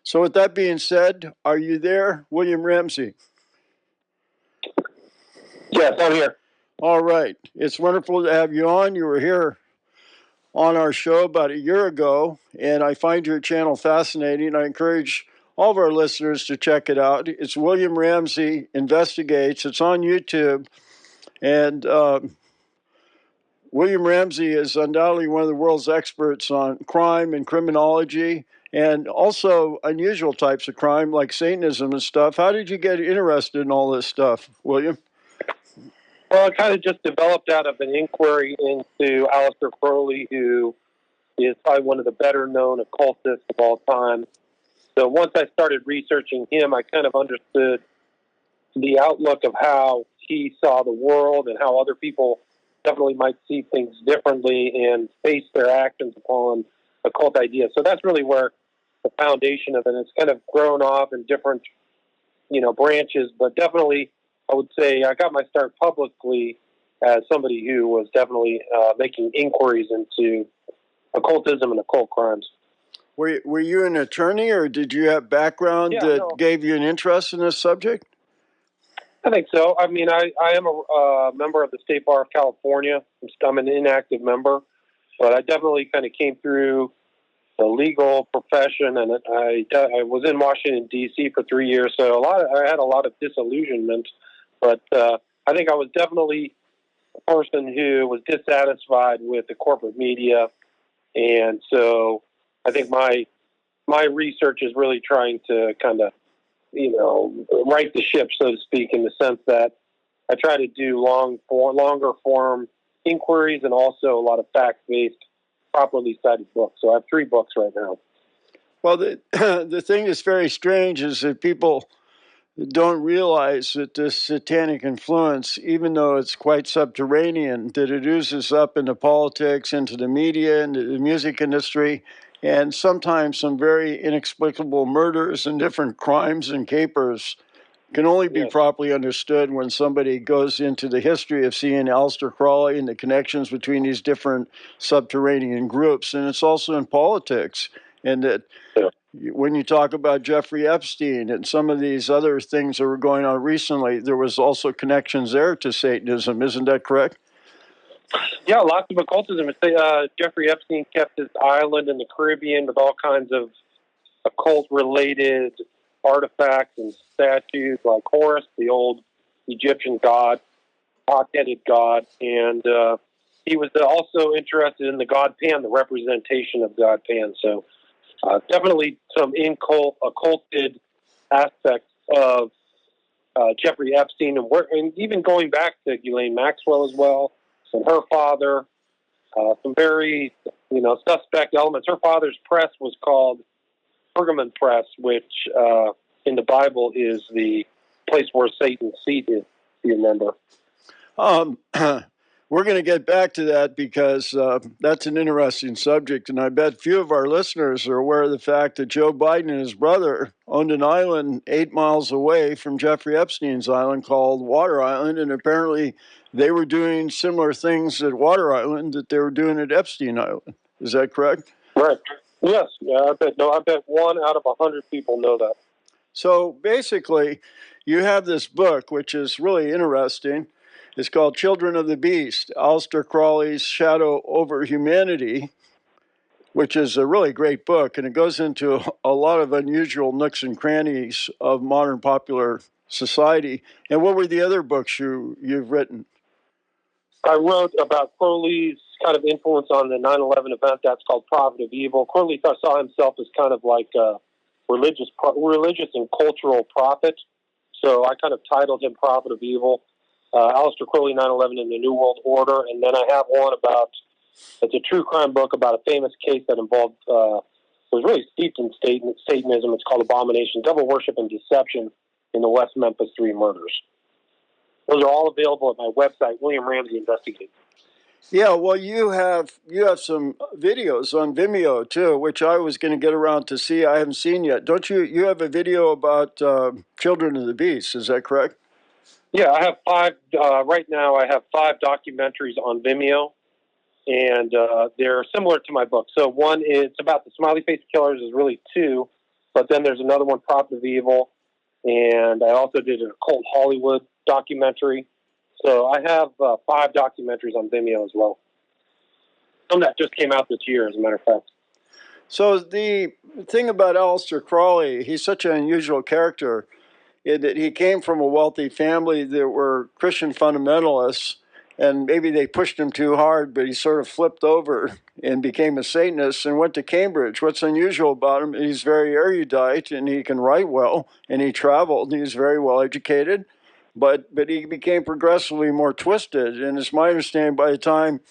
So with that being said, are you there, William Ramsey? Yes, I'm here. All right. It's wonderful to have you on. You were here on our show about a year ago, and I find your channel fascinating. I encourage all of our listeners to check it out. It's William Ramsey Investigates. It's on YouTube, and William Ramsey is undoubtedly one of the world's experts on crime and criminology, and also unusual types of crime like Satanism and stuff. How did you get interested in all this stuff, William? Well, it kind of just developed out of an inquiry into Aleister Crowley, who is probably one of the better known occultists of all time. So once I started researching him, I kind of understood the outlook of how he saw the world and how other people definitely might see things differently and base their actions upon occult ideas. So that's really where the foundation of it. It's kind of grown off in different, branches, but definitely I would say I got my start publicly as somebody who was definitely making inquiries into occultism and occult crimes. Were you an attorney, or did you have background gave you an interest in this subject? I think so. I mean, I am a member of the State Bar of California. I'm an inactive member, but I definitely kind of came through the legal profession, and I was in Washington, D.C. for 3 years, so I had a lot of disillusionment. But I think I was definitely a person who was dissatisfied with the corporate media, and so I think my research is really trying to kind of, right the ship, so to speak, in the sense that I try to do longer form inquiries and also a lot of fact-based, properly cited books. So I have 3 books right now. Well, the thing that's very strange is that people don't realize that this satanic influence, even though it's quite subterranean, that it oozes up into politics, into the media, into the music industry, and sometimes some very inexplicable murders and different crimes and capers can only be properly understood when somebody goes into the history of seeing Aleister Crowley and the connections between these different subterranean groups. And it's also in politics. And that when you talk about Jeffrey Epstein and some of these other things that were going on recently, there was also connections there to Satanism. Isn't that correct? Yeah, lots of occultism. Jeffrey Epstein kept his island in the Caribbean with all kinds of occult-related artifacts and statues, like Horus, the old Egyptian god, hawk-headed god, and he was also interested in the god Pan, the representation of god Pan. So definitely some occulted aspects of Jeffrey Epstein, and even going back to Ghislaine Maxwell as well, and her father, some very suspect elements. Her father's press was called Pergamon Press, which in the Bible is the place where Satan's seat is, if you remember. We're going to get back to that because that's an interesting subject, and I bet few of our listeners are aware of the fact that Joe Biden and his brother owned an island 8 miles away from Jeffrey Epstein's island called Water Island, and apparently they were doing similar things at Water Island that they were doing at Epstein Island. Is that correct? Right. Yes. Yeah. I bet 1 out of 100 people know that. So basically, you have this book, which is really interesting. It's called Children of the Beast, Aleister Crowley's Shadow Over Humanity, which is a really great book, and it goes into a lot of unusual nooks and crannies of modern popular society. And what were the other books you've written? I wrote about Crowley's kind of influence on the 9/11 event. That's called Prophet of Evil. Crowley saw himself as kind of like a religious and cultural prophet. So I kind of titled him Prophet of Evil. Aleister Crowley, 9/11 and the New World Order. And then I have one it's a true crime book about a famous case that involved, was really steeped in Satanism. It's called Abomination, Devil Worship and Deception in the West Memphis 3 Murders. Those are all available at my website, William Ramsey Investigates. Yeah, well, you have some videos on Vimeo too, which I was going to get around to see. I haven't seen yet. Don't you? You have a video about Children of the Beast. Is that correct? Yeah, I have 5. Right now, I have 5 documentaries on Vimeo, and they're similar to my book. So one, it's about the Smiley Face Killers. Is really 2. But then there's another one, Prophet of Evil, and I also did a Cult Hollywood documentary. So I have 5 documentaries on Vimeo as well. Some that just came out this year, as a matter of fact. So the thing about Aleister Crowley, he's such an unusual character in that he came from a wealthy family that were Christian fundamentalists, and maybe they pushed him too hard, but he sort of flipped over and became a Satanist and went to Cambridge. What's unusual about him, he's very erudite and he can write well, and he traveled, and he's very well educated, but he became progressively more twisted. And it's my understanding by the time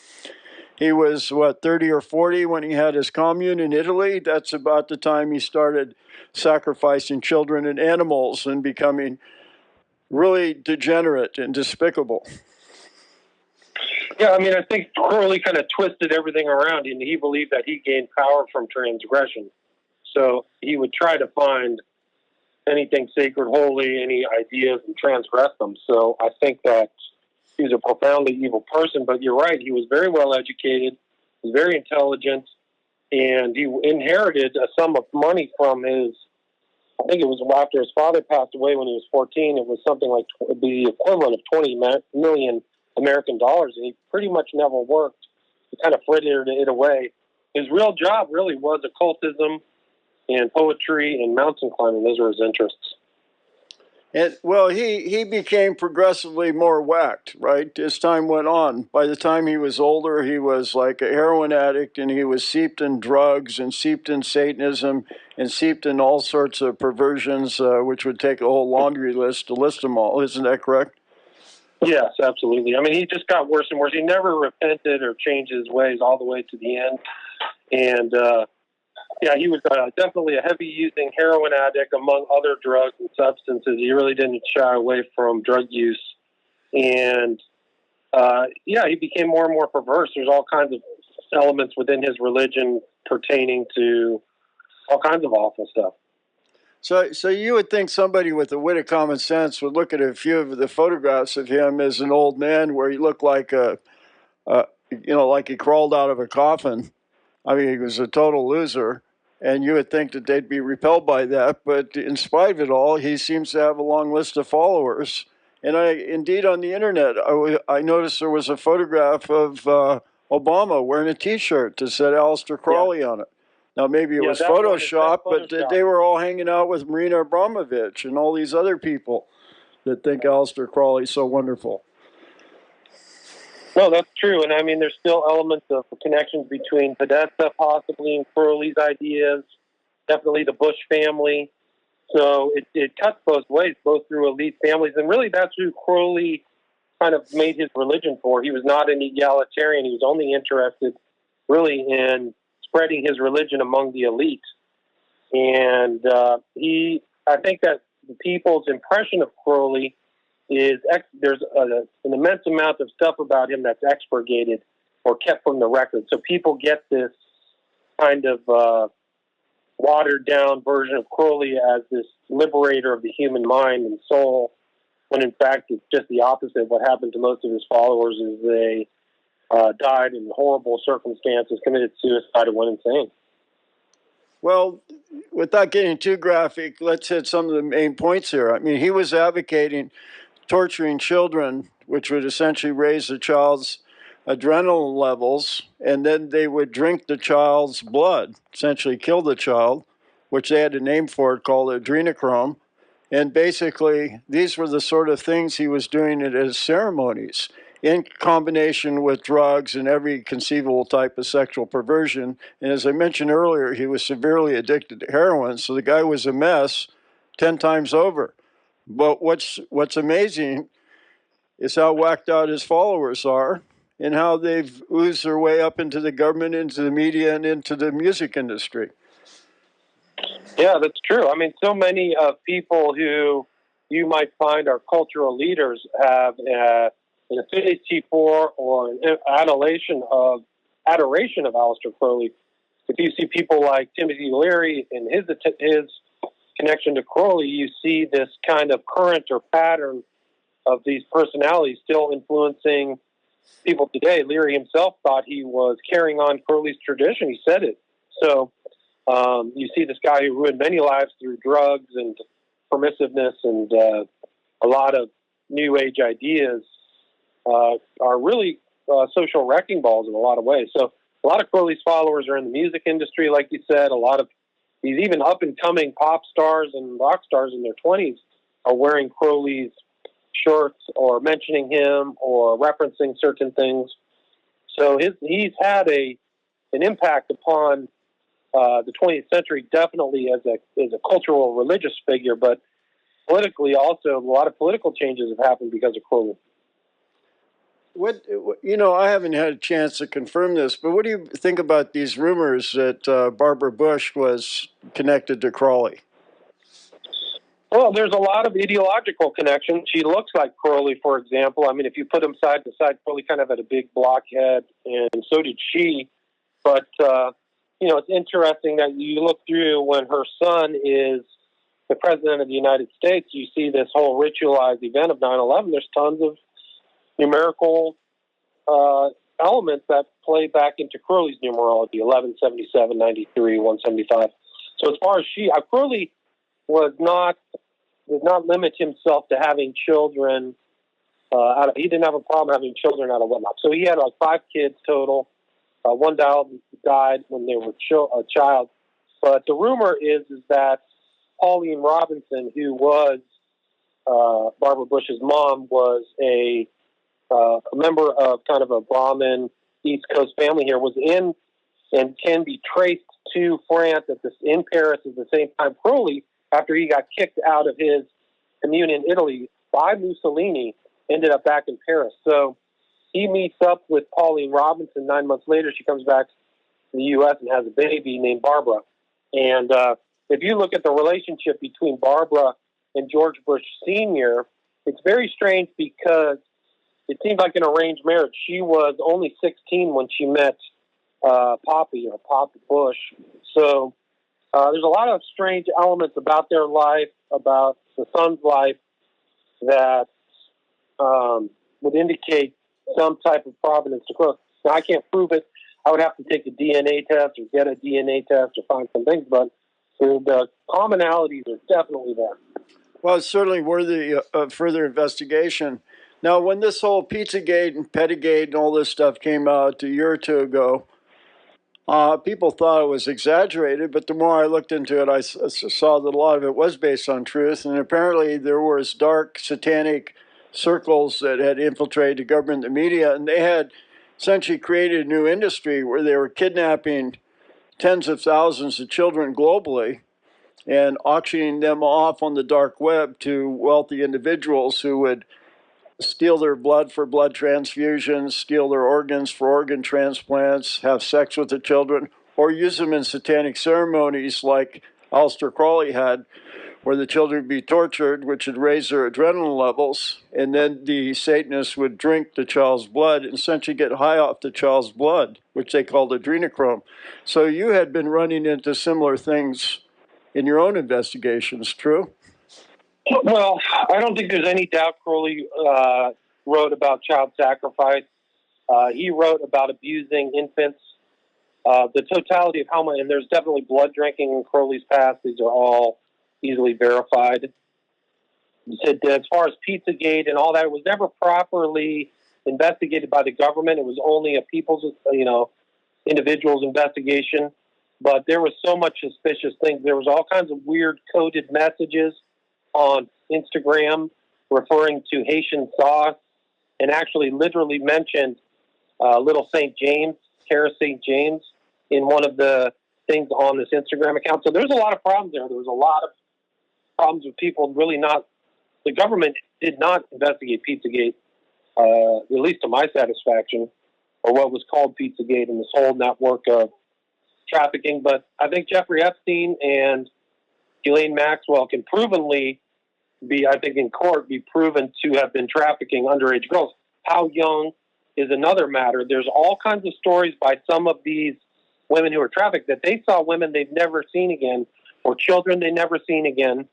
he was, 30 or 40 when he had his commune in Italy. That's about the time he started sacrificing children and animals and becoming really degenerate and despicable. Yeah, I mean, I think Crowley kind of twisted everything around, and he believed that he gained power from transgression. So he would try to find anything sacred, holy, any ideas, and transgress them. So I think that he was a profoundly evil person, but you're right, he was very well educated, he was very intelligent, and he inherited a sum of money from his, I think it was after his father passed away when he was 14, it was something like the equivalent of 20 million American dollars, and he pretty much never worked. He kind of frittered it away. His real job really was occultism and poetry and mountain climbing. Those were his interests. And well, he became progressively more whacked, right? As time went on. By the time he was older, he was like a heroin addict, and he was seeped in drugs and seeped in Satanism and seeped in all sorts of perversions, which would take a whole laundry list to list them all. Isn't that correct? Yes, absolutely. I mean, he just got worse and worse. He never repented or changed his ways all the way to the end. And yeah, he was definitely a heavy using heroin addict, among other drugs and substances. He really didn't shy away from drug use. And yeah, he became more and more perverse. There's all kinds of elements within his religion pertaining to all kinds of awful stuff. So you would think somebody with a wit of common sense would look at a few of the photographs of him as an old man, where he looked like like he crawled out of a coffin. I mean, he was a total loser, and you would think that they'd be repelled by that. But in spite of it all, he seems to have a long list of followers. And indeed, on the internet, I noticed there was a photograph of Obama wearing a T-shirt that said Aleister Crowley on it. Now, maybe it was Photoshop, but they were all hanging out with Marina Abramovich and all these other people that think Aleister Crowley's so wonderful. Well, that's true. And I mean, there's still elements of connections between Podesta possibly and Crowley's ideas, definitely the Bush family. So it cuts both ways, both through elite families. And really, that's who Crowley kind of made his religion for. He was not an egalitarian. He was only interested really in spreading his religion among the elite. And I think that the people's impression of Crowley is there's an immense amount of stuff about him that's expurgated or kept from the record. So people get this kind of watered down version of Crowley as this liberator of the human mind and soul, when in fact it's just the opposite. What happened to most of his followers is they died in horrible circumstances, committed suicide, and went insane. Well, without getting too graphic, let's hit some of the main points here. I mean, he was advocating torturing children, which would essentially raise the child's adrenaline levels, and then they would drink the child's blood, essentially kill the child, which they had a name for it called adrenochrome. And basically, these were the sort of things he was doing at his ceremonies, in combination with drugs and every conceivable type of sexual perversion. And as I mentioned earlier, he was severely addicted to heroin, so the guy was a mess 10 times over. But what's amazing is how whacked out his followers are and how they've oozed their way up into the government, into the media, and into the music industry. Yeah, that's true. I mean, so many people who you might find are cultural leaders have an affinity for or an adoration of Aleister Crowley. If you see people like Timothy Leary and his connection to Crowley, you see this kind of current or pattern of these personalities still influencing people today. Leary himself thought he was carrying on Crowley's tradition. He said it. So You see this guy who ruined many lives through drugs and permissiveness and a lot of new age ideas are really social wrecking balls in a lot of ways. So a lot of Crowley's followers are in the music industry, like you said. A lot of these even up-and-coming pop stars and rock stars in their 20s are wearing Crowley's shirts or mentioning him or referencing certain things. So he's had an impact upon the 20th century, definitely as a cultural religious figure, but politically also a lot of political changes have happened because of Crowley. What I haven't had a chance to confirm this, but what do you think about these rumors that Barbara Bush was connected to Crowley? Well, there's a lot of ideological connections. She looks like Crowley, for example. I mean, if you put them side to side, Crowley kind of had a big blockhead, and so did she. But, it's interesting that you look through when her son is the president of the United States, you see this whole ritualized event of 9/11. There's tons of numerical elements that play back into Crowley's numerology, 1177, 93, 175. So as far as Crowley did not limit himself to having children. He didn't have a problem having children out of wedlock. So he had like 5 kids total. One died when they were a child. But the rumor is that Pauline Robinson, who was Barbara Bush's mom, was a member of kind of a Brahmin East Coast family here, was in and can be traced to France in Paris at the same time Crowley, after he got kicked out of his commune in Italy by Mussolini, ended up back in Paris. So he meets up with Pauline Robinson. 9 months later, she comes back to the U.S. and has a baby named Barbara. And if you look at the relationship between Barbara and George Bush Sr., it's very strange because it seems like an arranged marriage. She was only 16 when she met Poppy Bush. So there's a lot of strange elements about their life, about the son's life, that would indicate some type of provenance to Cruz. Now, I can't prove it. I would have to take a DNA test or get a DNA test or find some things, but the commonalities are definitely there. Well, it's certainly worthy of further investigation. Now, when this whole Pizzagate and Pettygate and all this stuff came out a year or two ago, people thought it was exaggerated, but the more I looked into it, I saw that a lot of it was based on truth, and apparently there was dark satanic circles that had infiltrated the government and the media, and they had essentially created a new industry where they were kidnapping tens of thousands of children globally and auctioning them off on the dark web to wealthy individuals who would steal their blood for blood transfusions, steal their organs for organ transplants, have sex with the children, or use them in satanic ceremonies like Aleister Crowley had, where the children would be tortured, which would raise their adrenaline levels, and then the Satanists would drink the child's blood and essentially get high off the child's blood, which they called adrenochrome. So you had been running into similar things in your own investigations, true? Well, I don't think there's any doubt Crowley wrote about child sacrifice. He wrote about abusing infants. The totality of how much, and there's definitely blood drinking in Crowley's past. These are all easily verified. He said that as far as Pizzagate and all that, it was never properly investigated by the government. It was only a people's, individual's investigation. But there was so much suspicious things. There was all kinds of weird coded messages on Instagram referring to Haitian sauce, and actually literally mentioned Little St. James, Kara St. James, in one of the things on this Instagram account. So there's a lot of problems there. There was a lot of problems with people really not, the government did not investigate Pizzagate, at least to my satisfaction, or what was called Pizzagate and this whole network of trafficking. But I think Jeffrey Epstein and Ghislaine Maxwell can provenly be, I think in court, be proven to have been trafficking underage girls. How young is another matter. There's all kinds of stories by some of these women who are trafficked that they saw women they've never seen again or children they never seen again.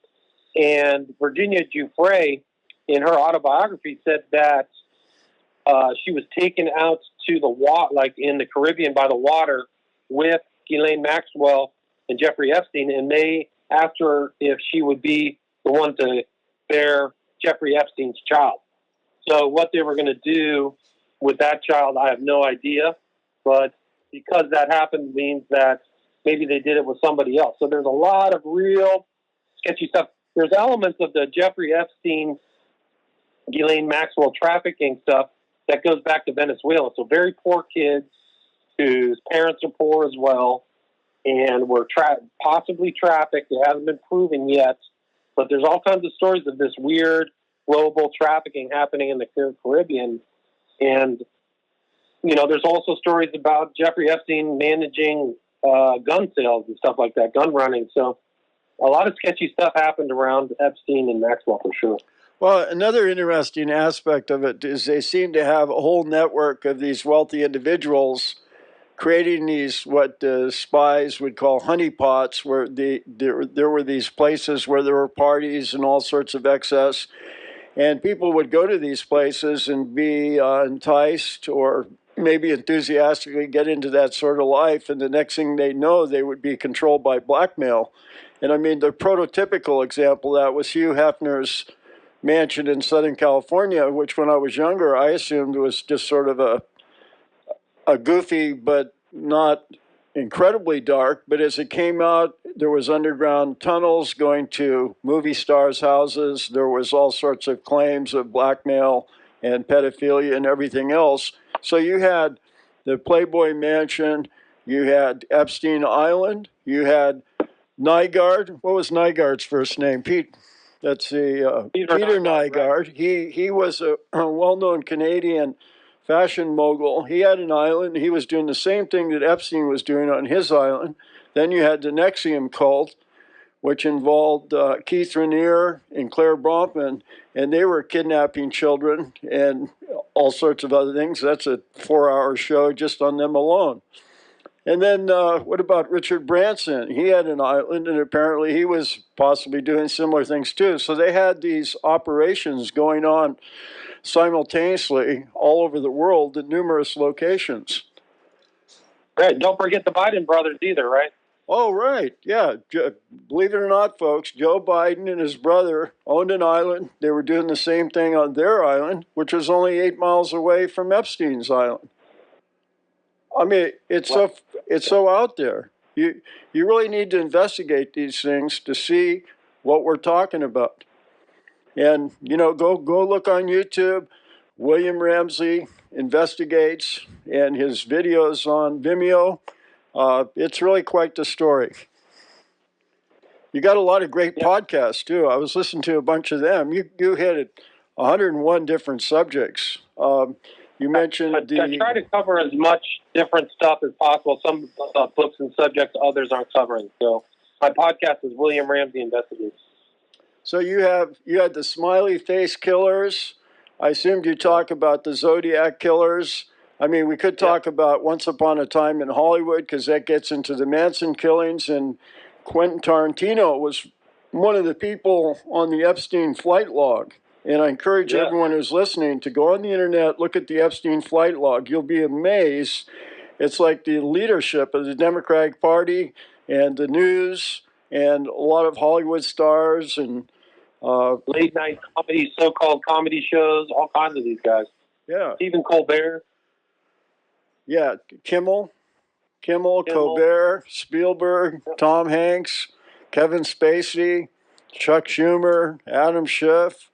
And Virginia Giuffre, in her autobiography, said that she was taken out to the water, like in the Caribbean by the water, with Ghislaine Maxwell and Jeffrey Epstein, and they asked her if she would be the one to bear Jeffrey Epstein's child. So what they were going to do with that child, I have no idea. But because that happened means that maybe they did it with somebody else. So there's a lot of real sketchy stuff. There's elements of the Jeffrey Epstein, Ghislaine Maxwell trafficking stuff that goes back to Venezuela. So very poor kids whose parents are poor as well and were possibly trafficked. It hasn't been proven yet. But there's all kinds of stories of this weird global trafficking happening in the Caribbean. And, you know, there's also stories about Jeffrey Epstein managing gun sales and stuff like that, gun running. So a lot of sketchy stuff happened around Epstein and Maxwell for sure. Well, another interesting aspect of it is they seem to have a whole network of these wealthy individuals creating these, what the spies would call honeypots, where there were these places where there were parties and all sorts of excess. And people would go to these places and be enticed or maybe enthusiastically get into that sort of life. And the next thing they know, they would be controlled by blackmail. And I mean, the prototypical example of that was Hugh Hefner's mansion in Southern California, which when I was younger, I assumed was just sort of a goofy but not incredibly dark. But as it came out, there was underground tunnels going to movie stars' houses. There was all sorts of claims of blackmail and pedophilia and everything else. So you had the Playboy Mansion, you had Epstein Island, you had Nygaard. What was Nygaard's first name? Pete. That's the Peter Nygaard. Right. He was a well-known Canadian fashion mogul. He had an island. He was doing the same thing that Epstein was doing on his island. Then you had the Nexium cult, which involved Keith Raniere and Claire Bronfman, and they were kidnapping children and all sorts of other things. That's a 4-hour show just on them alone. And then what about Richard Branson? He had an island, and apparently he was possibly doing similar things too. So they had these operations going on simultaneously all over the world at numerous locations. Right. Don't forget the Biden brothers either, right? Oh, right. Yeah. Believe it or not, folks, Joe Biden and his brother owned an island. They were doing the same thing on their island, which was only 8 miles away from Epstein's island. I mean, it's so out there. You really need to investigate these things to see what we're talking about. And, you know, go look on YouTube. William Ramsey investigates, and his videos on Vimeo. It's really quite the story. You got a lot of great podcasts, too. I was listening to a bunch of them. You hit it 101 different subjects. You mentioned I try to cover as much different stuff as possible. Some books and subjects others aren't covering. So my podcast is William Ramsey Investigates. So you had the smiley face killers. I assumed you talk about the Zodiac killers. I mean, we could talk about Once Upon a Time in Hollywood because that gets into the Manson killings. And Quentin Tarantino was one of the people on the Epstein flight log. And I encourage everyone who's listening to go on the internet, look at the Epstein flight log. You'll be amazed. It's like the leadership of the Democratic Party and the news and a lot of Hollywood stars and late night comedy, so-called comedy shows, all kinds of these guys. Yeah. Stephen Colbert. Yeah, Kimmel, Colbert, Spielberg, Tom Hanks, Kevin Spacey, Chuck Schumer, Adam Schiff.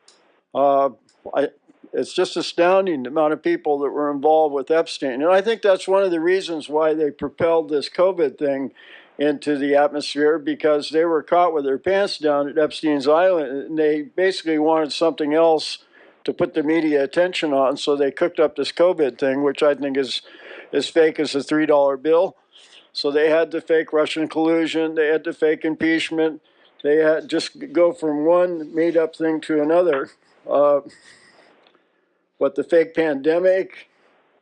It's just astounding the amount of people that were involved with Epstein. And I think that's one of the reasons why they propelled this COVID thing into the atmosphere, because they were caught with their pants down at Epstein's Island, and they basically wanted something else to put the media attention on. So they cooked up this COVID thing, which I think is as fake as a $3 bill. So they had to fake Russian collusion. They had to fake impeachment. They had just go from one made up thing to another. But the fake pandemic,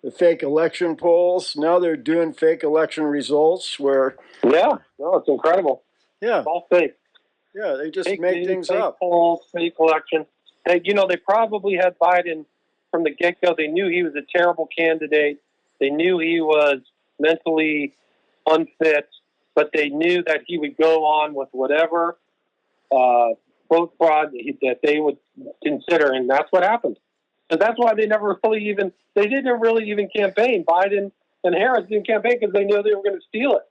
the fake election polls, now they're doing fake election results where... Yeah, no, it's incredible. Yeah. It's all fake. Yeah, they just fake make news, things fake up. Polls, fake election. And, you know, they probably had Biden from the get-go. They knew he was a terrible candidate. They knew he was mentally unfit. but they knew that he would go on with whatever vote fraud that they would consider, and that's what happened. So that's why they didn't really even campaign. Biden and Harris didn't campaign because they knew they were going to steal it.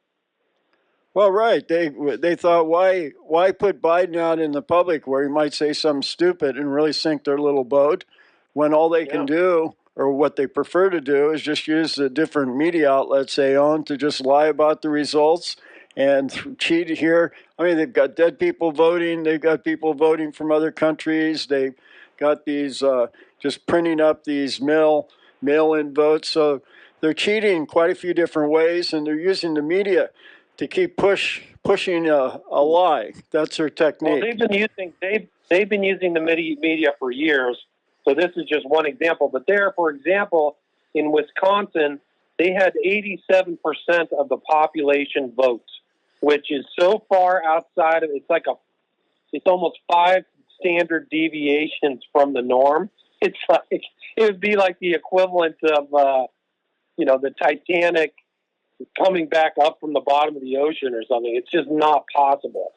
Well, right. They thought, why put Biden out in the public where he might say something stupid and really sink their little boat, when all they can do, or what they prefer to do, is just use the different media outlets they own to just lie about the results and cheat here. I mean, they've got dead people voting. They've got people voting from other countries. They've got these just printing up these mail-in votes. So they're cheating quite a few different ways, and they're using the media to keep pushing a lie. That's their technique. Well, they've been using the media for years. So this is just one example. But there, for example, in Wisconsin, they had 87% of the population vote, which is so far outside of it's almost 5 standard deviations from the norm. It's like it would be like the equivalent of the Titanic coming back up from the bottom of the ocean or something. It's just not possible.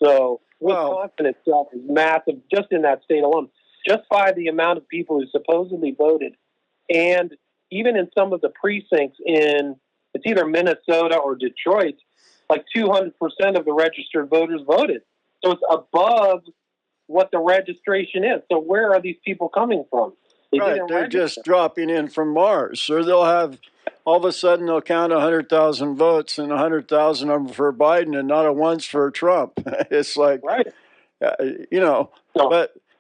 So Wisconsin itself is massive, just in that state alone, just by the amount of people who supposedly voted. And even in some of the precincts it's either Minnesota or Detroit, like 200% of the registered voters voted. So it's above what the registration is. So where are these people coming from? They're just dropping in from Mars. Or all of a sudden they'll count 100,000 votes, and 100,000 of them for Biden and not a once for Trump. It's like, but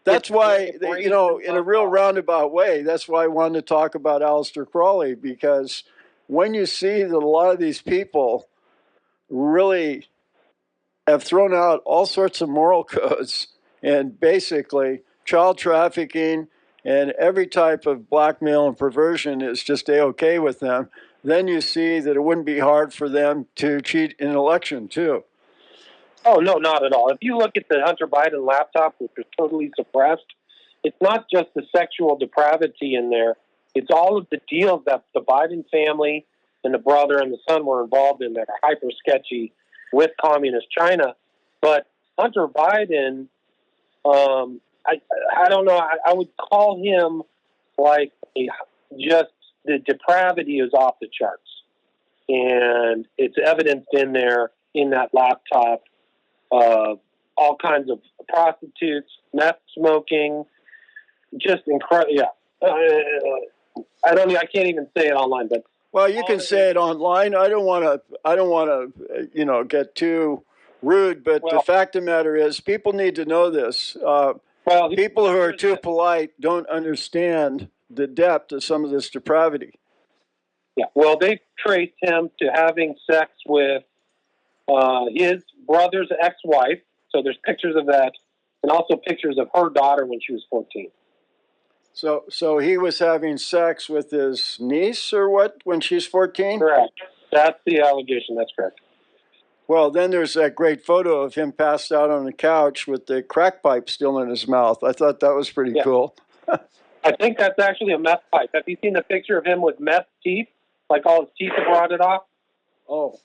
that's why, in a real roundabout way, that's why I wanted to talk about Aleister Crowley, because when you see that a lot of these people really have thrown out all sorts of moral codes, and basically child trafficking and every type of blackmail and perversion is just A-okay with them, then you see that it wouldn't be hard for them to cheat in an election too. Oh, no, not at all. If you look at the Hunter Biden laptop, which was totally suppressed, it's not just the sexual depravity in there. It's all of the deals that the Biden family and the brother and the son were involved in that are hyper sketchy with communist China. But Hunter Biden, I don't know, I would call him like just the depravity is off the charts. And it's evidenced in there in that laptop. All kinds of prostitutes, meth smoking, just incredible. Yeah, I can't even say it online, but you can say it online. I don't want to, get too rude, but the fact of the matter is, people need to know this. People who are too polite don't understand the depth of some of this depravity. Yeah, well, they traced him to having sex with his brother's ex-wife. So there's pictures of that, and also pictures of her daughter when she was 14. So he was having sex with his niece or what when she's 14? Correct. That's the allegation. That's correct. Well, then there's that great photo of him passed out on the couch with the crack pipe still in his mouth. I thought that was pretty cool. I think that's actually a meth pipe. Have you seen the picture of him with meth teeth? Like all his teeth have rotted off? Oh,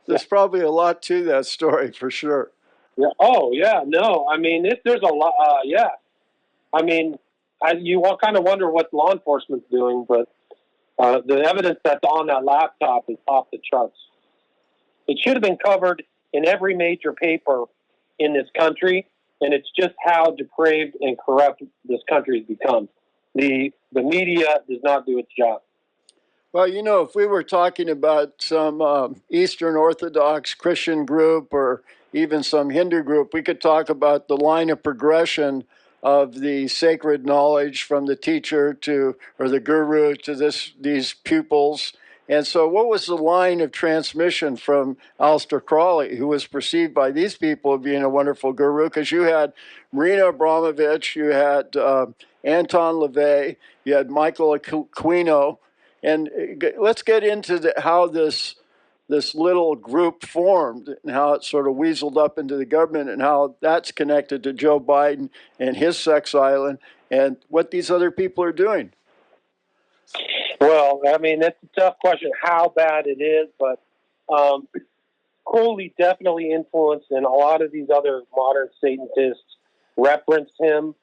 there's probably a lot to that story for sure. Yeah. Oh, yeah. No, I mean, there's a lot. Yeah. I mean, you kind of wonder what law enforcement's doing, but the evidence that's on that laptop is off the charts. It should have been covered in every major paper in this country, and it's just how depraved and corrupt this country has become. The media does not do its job. Well, if we were talking about some Eastern Orthodox Christian group or even some Hindu group, we could talk about the line of progression of the sacred knowledge from the teacher or the guru to these pupils. And so what was the line of transmission from Aleister Crowley, who was perceived by these people of being a wonderful guru? Because you had Marina Abramovich, you had Anton LaVey, you had Michael Aquino. And let's get into how this little group formed and how it sort of weaseled up into the government and how that's connected to Joe Biden and his sex island and what these other people are doing. Well, I mean, it's a tough question how bad it is, but Crowley definitely influenced, and a lot of these other modern Satanists referenced him.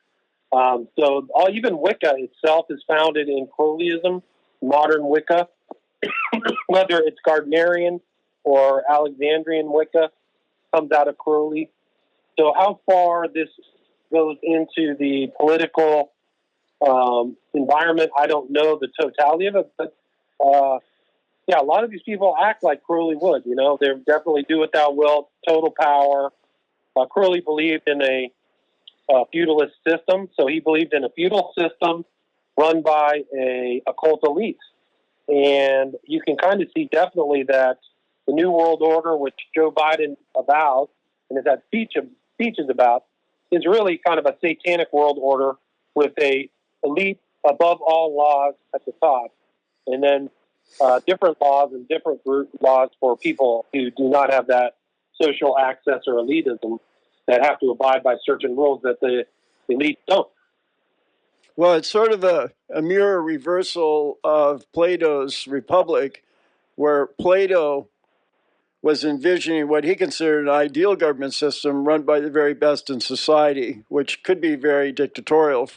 Even Wicca itself is founded in Crowleyism, modern Wicca, whether it's Gardnerian or Alexandrian Wicca, comes out of Crowley. So how far this goes into the political environment, I don't know the totality of it, but yeah, a lot of these people act like Crowley would. You know, they definitely do what thou wilt, total power. Crowley believed in a feudalist system, so he believed in a feudal system run by a occult elite. And you can kind of see definitely that the New World Order, which Joe Biden avowed and has had speeches about, is really kind of a satanic world order with a elite above all laws at the top, and then different laws and different group laws for people who do not have that social access or elitism that have to abide by certain rules that the elite don't. Well, it's sort of a mirror reversal of Plato's Republic, where Plato was envisioning what he considered an ideal government system run by the very best in society, which could be very dictatorial.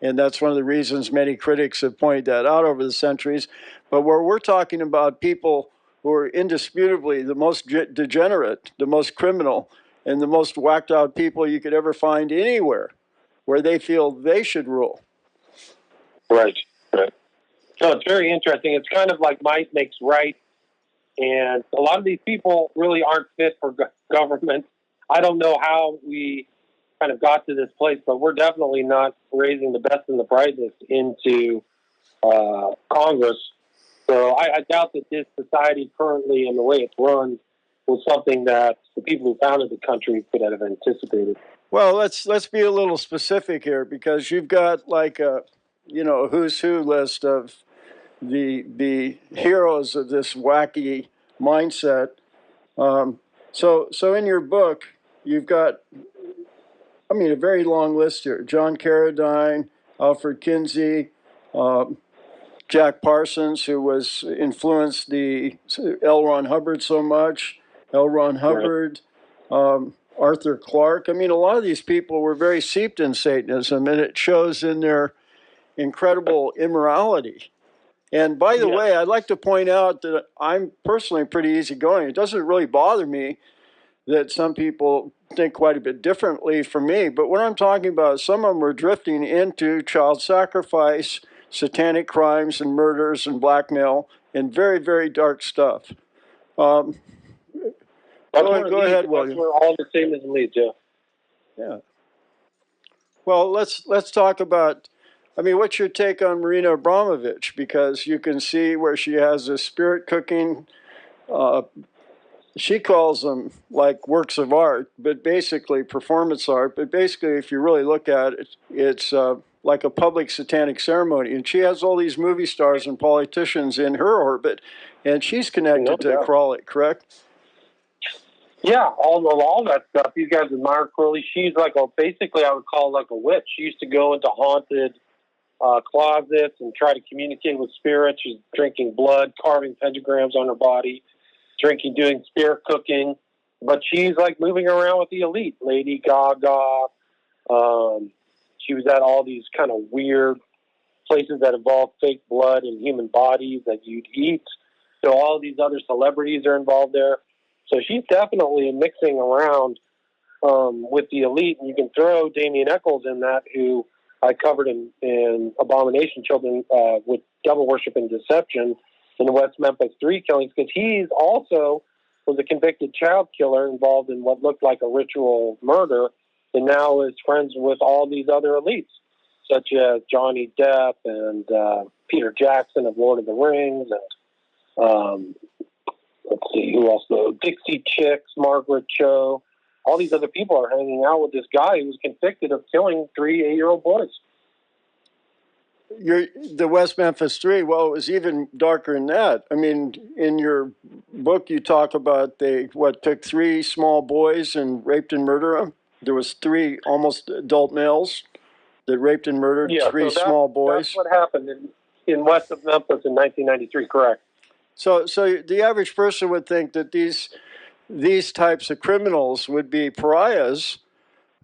And that's one of the reasons many critics have pointed that out over the centuries. But where we're talking about people who are indisputably the most degenerate, the most criminal, and the most whacked out people you could ever find anywhere, where they feel they should rule. Right. So it's very interesting. It's kind of like might makes right. And a lot of these people really aren't fit for government. I don't know how we kind of got to this place, but we're definitely not raising the best and the brightest into Congress. So I doubt that this society currently and the way it's run was something that the people who founded the country could have anticipated. Well, let's be a little specific here, because you've got like a who's who list of the heroes of this wacky mindset. So in your book, you've got, a very long list here: John Carradine, Alfred Kinsey, Jack Parsons, who was influenced the L. Ron Hubbard so much, L. Ron Hubbard, Arthur Clarke. A lot of these people were very seeped in Satanism, and it shows in their incredible immorality. And by the way, I'd like to point out that I'm personally pretty easygoing. It doesn't really bother me that some people think quite a bit differently from me. But what I'm talking about, some of them are drifting into child sacrifice, satanic crimes and murders and blackmail, and very, very dark stuff. Go ahead, William. We're all the same as leads, yeah. Yeah. Well, let's talk about, what's your take on Marina Abramovich? Because you can see where she has a spirit cooking. She calls them like works of art, but basically performance art. But basically, if you really look at it, it's like a public satanic ceremony. And she has all these movie stars and politicians in her orbit, and she's connected to Crowley, correct? Yeah, all that stuff. These guys admire Crowley. She's like basically I would call like a witch. She used to go into haunted closets and try to communicate with spirits. She's drinking blood, carving pentagrams on her body, doing spirit cooking. But she's like moving around with the elite. Lady Gaga. She was at all these kind of weird places that involve fake blood and human bodies that you'd eat. So all these other celebrities are involved there. So she's definitely mixing around with the elite. And you can throw Damien Eccles in that, who I covered in Abomination Children with Devil Worship and Deception in the West Memphis 3 killings, because he's also was a convicted child killer involved in what looked like a ritual murder, and now is friends with all these other elites, such as Johnny Depp and Peter Jackson of Lord of the Rings, and let's see, who else? Dixie Chicks, Margaret Cho. All these other people are hanging out with this guy who was convicted of killing 3 8-year-old boys. The West Memphis 3, well, it was even darker than that. In your book, you talk about they took 3 small boys and raped and murdered them. There was 3 almost adult males that raped and murdered 3 small boys. That's what happened in west of Memphis in 1993, correct. So the average person would think that these these types of criminals would be pariahs.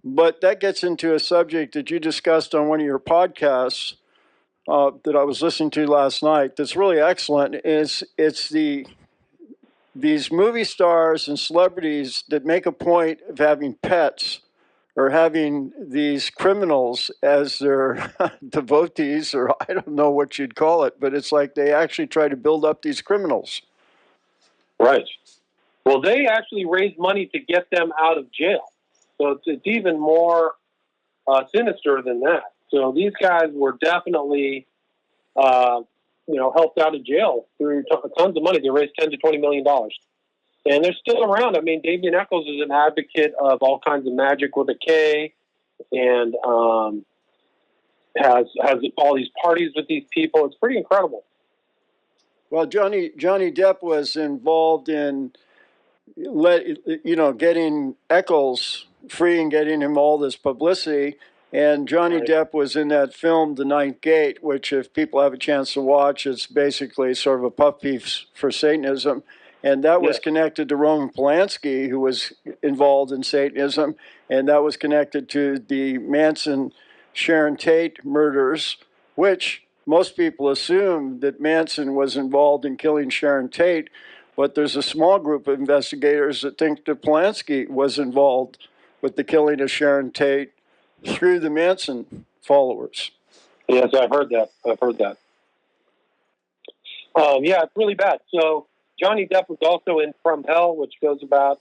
But that gets into a subject that you discussed on one of your podcasts that I was listening to last night. That's really excellent. It's these movie stars and celebrities that make a point of having pets or having these criminals as their devotees, or I don't know what you'd call it, but it's like they actually try to build up these criminals. Right. Well, they actually raise money to get them out of jail. So it's even more sinister than that. So these guys were definitely, helped out of jail through tons of money. They raised $10 to $20 million. And they're still around. I mean, Damien Echols is an advocate of all kinds of magic with a K, and has all these parties with these people. It's pretty incredible. Well, Johnny Depp was involved in getting Eccles free and getting him all this publicity. And Johnny Depp was in that film, The Ninth Gate, which, if people have a chance to watch, it's basically sort of a puff piece for Satanism. And that was connected to Roman Polanski, who was involved in Satanism. And that was connected to the Manson Sharon Tate murders, which most people assume that Manson was involved in killing Sharon Tate. But there's a small group of investigators that think that Polanski was involved with the killing of Sharon Tate through the Manson followers. Yes, I've heard that. It's really bad. So Johnny Depp was also in From Hell, which goes about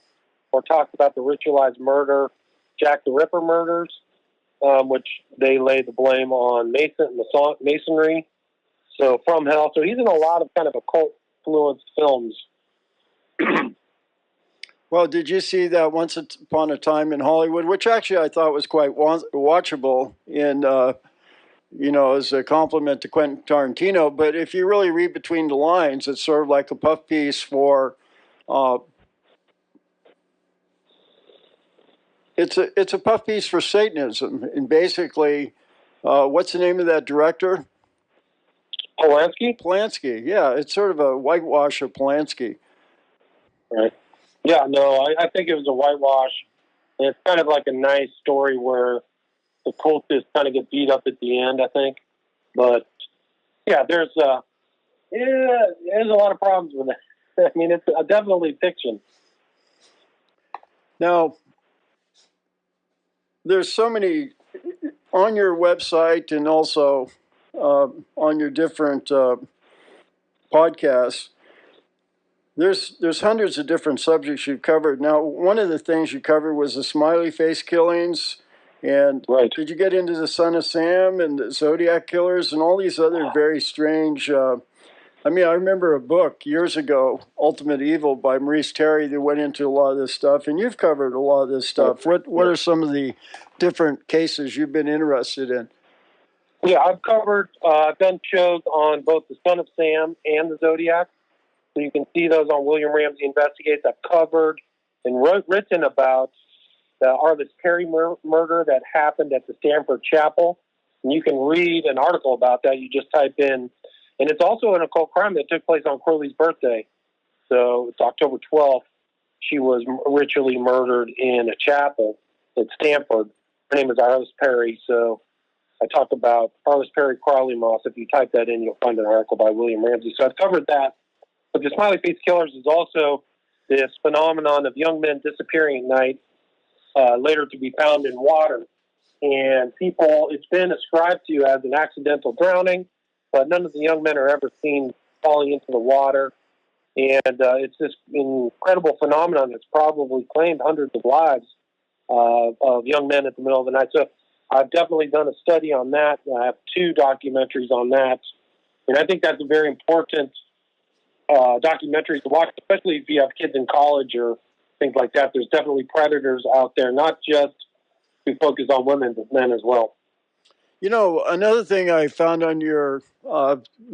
or talks about the ritualized murder, Jack the Ripper murders, which they lay the blame on Masonry. So From Hell. So he's in a lot of kind of occult-influenced films. Well, did you see that Once Upon a Time in Hollywood, which actually I thought was quite watchable as a compliment to Quentin Tarantino. But if you really read between the lines, it's sort of like a puff piece for, it's a puff piece for Satanism. And basically, what's the name of that director? Polanski, yeah. It's sort of a whitewash of Polanski. Right. Yeah, no, I think it was a whitewash. And it's kind of like a nice story where the cultists kind of get beat up at the end, I think. But, yeah, there's a lot of problems with it. I mean, it's definitely fiction. Now, there's so many on your website and also on your different podcasts. There's hundreds of different subjects you've covered. Now, one of the things you covered was the smiley face killings. And did you get into the Son of Sam and the Zodiac killers and all these other very strange... I remember a book years ago, Ultimate Evil by Maurice Terry, that went into a lot of this stuff. And you've covered a lot of this stuff. What are some of the different cases you've been interested in? Yeah, I've done shows on both the Son of Sam and the Zodiac. So you can see those on William Ramsey Investigates. I've covered and written about the Arliss Perry murder that happened at the Stanford Chapel. And you can read an article about that. You just type in, and it's also an occult crime that took place on Crowley's birthday. So it's October 12th. She was ritually murdered in a chapel at Stanford. Her name is Arliss Perry. So I talk about Arliss Perry Crowley Moss. If you type that in, you'll find an article by William Ramsey. So I've covered that. But the smiley face killers is also this phenomenon of young men disappearing at night, later to be found in water. And it's been ascribed to as an accidental drowning, but none of the young men are ever seen falling into the water. And it's this incredible phenomenon that's probably claimed hundreds of lives of young men at the middle of the night. So I've definitely done a study on that. I have 2 documentaries on that. And I think that's a very important documentary to watch, especially if you have kids in college or things like that. There's definitely predators out there, not just who focus on women, but men as well. Another thing I found on your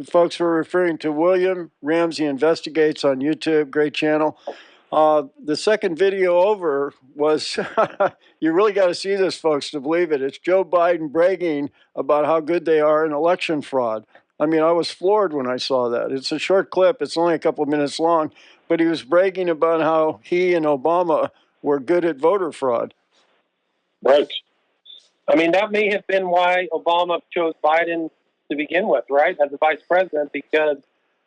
folks were referring to William Ramsey Investigates on YouTube, great channel. The second video over was, you really got to see this, folks, to believe it. It's Joe Biden bragging about how good they are in election fraud. I was floored when I saw that. It's a short clip. It's only a couple of minutes long, but he was bragging about how he and Obama were good at voter fraud. Right. I mean, that may have been why Obama chose Biden to begin with, right, as a vice president, because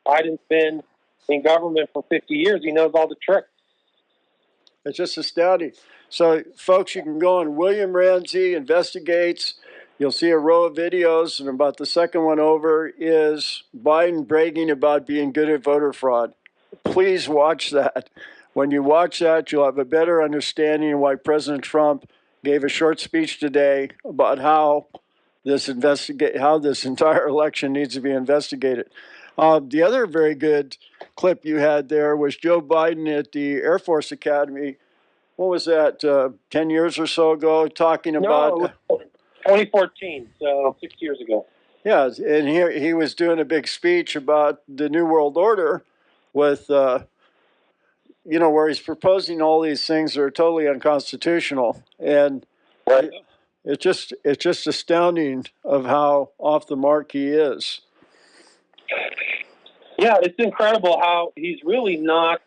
Biden's been in government for 50 years. He knows all the tricks. It's just astounding. So, folks, you can go on William Ramsey Investigates. You'll see a row of videos, and about the second one over is Biden bragging about being good at voter fraud. Please watch that. When you watch that, you'll have a better understanding of why President Trump gave a short speech today about how this entire election needs to be investigated. The other very good clip you had there was Joe Biden at the Air Force Academy. What was that, 10 years or so ago, talking about... No, 2014, so 6 years ago. Yeah, and here he was doing a big speech about the New World Order with, where he's proposing all these things that are totally unconstitutional. And Right. it's just astounding of how off the mark he is. Yeah, it's incredible how he's really not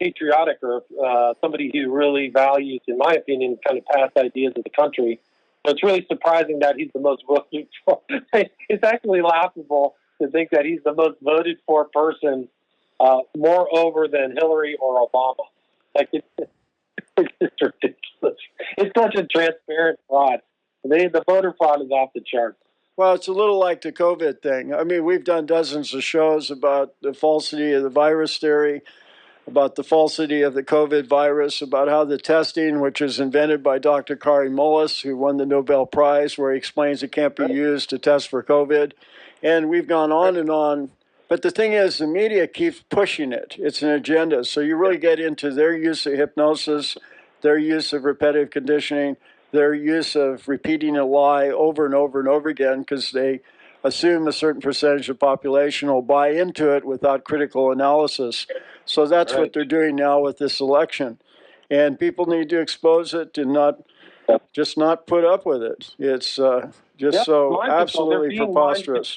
patriotic or somebody who really values, in my opinion, kind of past ideas of the country. So it's really surprising that he's the most voted for. It's actually laughable to think that he's the most voted for person, moreover than Hillary or Obama. Like it's just ridiculous. It's such a transparent fraud. The voter fraud is off the charts. Well, it's a little like the COVID thing. I mean, we've done dozens of shows about the falsity of the virus theory, about the falsity of the COVID virus, about how the testing, which was invented by Dr. Kari Mullis, who won the Nobel Prize, where he explains it can't be used to test for COVID. And we've gone on and on. But the thing is, the media keeps pushing it. It's an agenda. So you really get into their use of hypnosis, their use of repetitive conditioning, their use of repeating a lie over and over and over again because they assume a certain percentage of the population will buy into it without critical analysis. So that's what they're doing now with this election. And people need to expose it and not put up with it. It's so absolutely preposterous.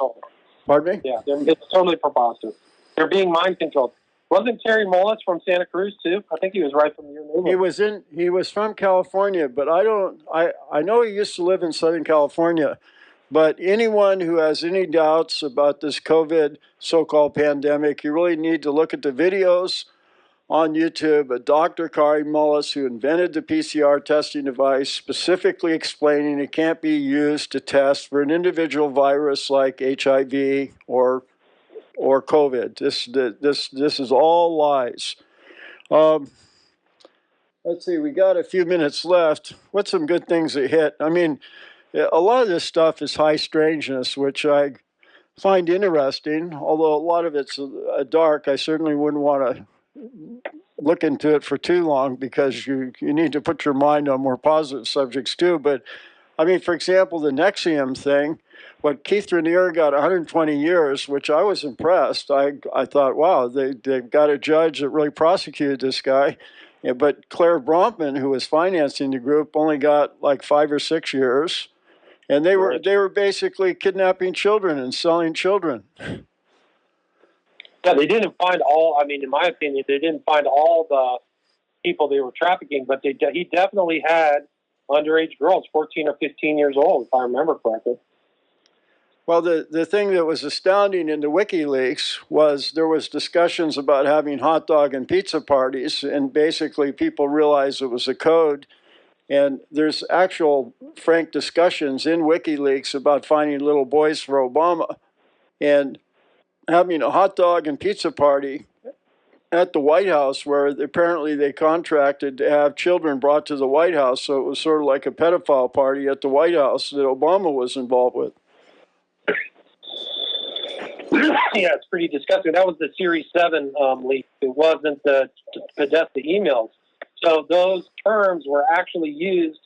Pardon me? Yeah, it's totally preposterous. They're being mind controlled. Wasn't Terry Mullis from Santa Cruz too? I think he was right from your neighborhood. He was from California, but I know he used to live in Southern California. But anyone who has any doubts about this COVID so-called pandemic, you really need to look at the videos on YouTube of Dr. Kari Mullis, who invented the PCR testing device, specifically explaining it can't be used to test for an individual virus like HIV or COVID. This is all lies. Let's see, we got a few minutes left. What's some good things that hit? I mean, a lot of this stuff is high strangeness, which I find interesting, although a lot of it's dark. I certainly wouldn't want to look into it for too long because you need to put your mind on more positive subjects too. But I mean, for example, the Nexium thing, what Keith Raniere got 120 years, which I was impressed. I thought, wow, they've got a judge that really prosecuted this guy. Yeah, but Claire Bronfman, who was financing the group, only got like 5 or 6 years. And they were basically kidnapping children and selling children. Yeah, they didn't find all, I mean, in my opinion, they didn't find all the people they were trafficking, but he definitely had underage girls, 14 or 15 years old, if I remember correctly. Well, the thing that was astounding in the WikiLeaks was there was discussions about having hot dog and pizza parties, and basically people realized it was a code. And there's actual frank discussions in WikiLeaks about finding little boys for Obama and having a hot dog and pizza party at the White House, where apparently they contracted to have children brought to the White House. So it was sort of like a pedophile party at the White House that Obama was involved with. Yeah, it's pretty disgusting. That was the Series 7 leak. It wasn't the Podesta emails. So those terms were actually used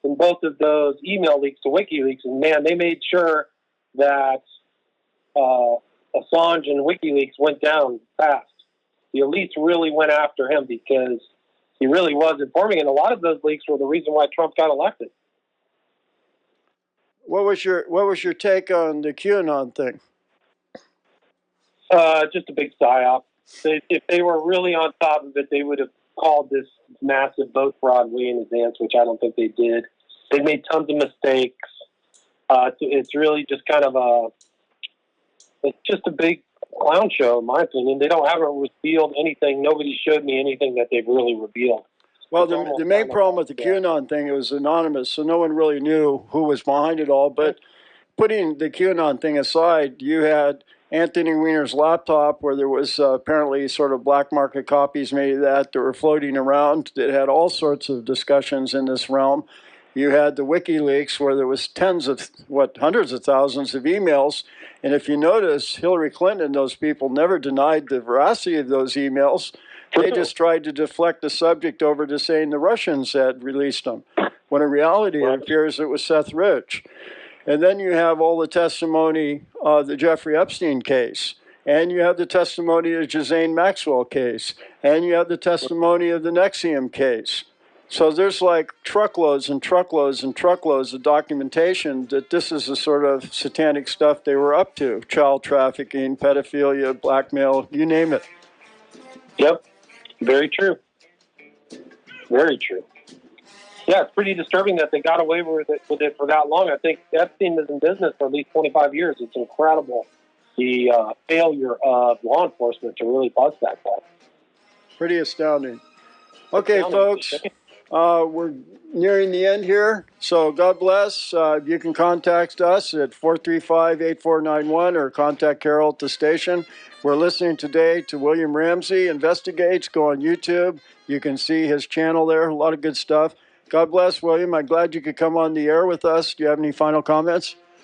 in both of those email leaks to WikiLeaks. And, man, they made sure that Assange and WikiLeaks went down fast. The elites really went after him because he really was informing. And a lot of those leaks were the reason why Trump got elected. What was your take on the QAnon thing? Just a big psyop. If they were really on top of it, they would have called this massive vote fraud way in advance, which I don't think they did. They made tons of mistakes. It's really just kind of it's just a big clown show, in my opinion. They haven't revealed anything. Nobody showed me anything that they've really revealed. Well, the main problem with the QAnon thing, it was anonymous, so no one really knew who was behind it all. But putting the QAnon thing aside, you had Anthony Weiner's laptop where there was apparently sort of black market copies made of that were floating around that had all sorts of discussions in this realm. You had the WikiLeaks where there was hundreds of thousands of emails. And if you notice, Hillary Clinton and those people never denied the veracity of those emails. They just tried to deflect the subject over to saying the Russians had released them, when in reality it appears it was Seth Rich. And then you have all the testimony of the Jeffrey Epstein case, and you have the testimony of the Ghislaine Maxwell case, and you have the testimony of the Nexium case. So there's like truckloads and truckloads and truckloads of documentation that this is the sort of satanic stuff they were up to: child trafficking, pedophilia, blackmail, you name it. Yep. Very true. Very true. Yeah, it's pretty disturbing that they got away with it for that long. I think Epstein was in business for at least 25 years. It's incredible the failure of law enforcement to really bust that guy. Pretty astounding. Okay, folks, we're nearing the end here. So God bless. You can contact us at 435-8491 or contact Carol at the station. We're listening today to William Ramsey Investigates. Go on YouTube. You can see his channel there. A lot of good stuff. God bless, William. I'm glad you could come on the air with us. Do you have any final comments?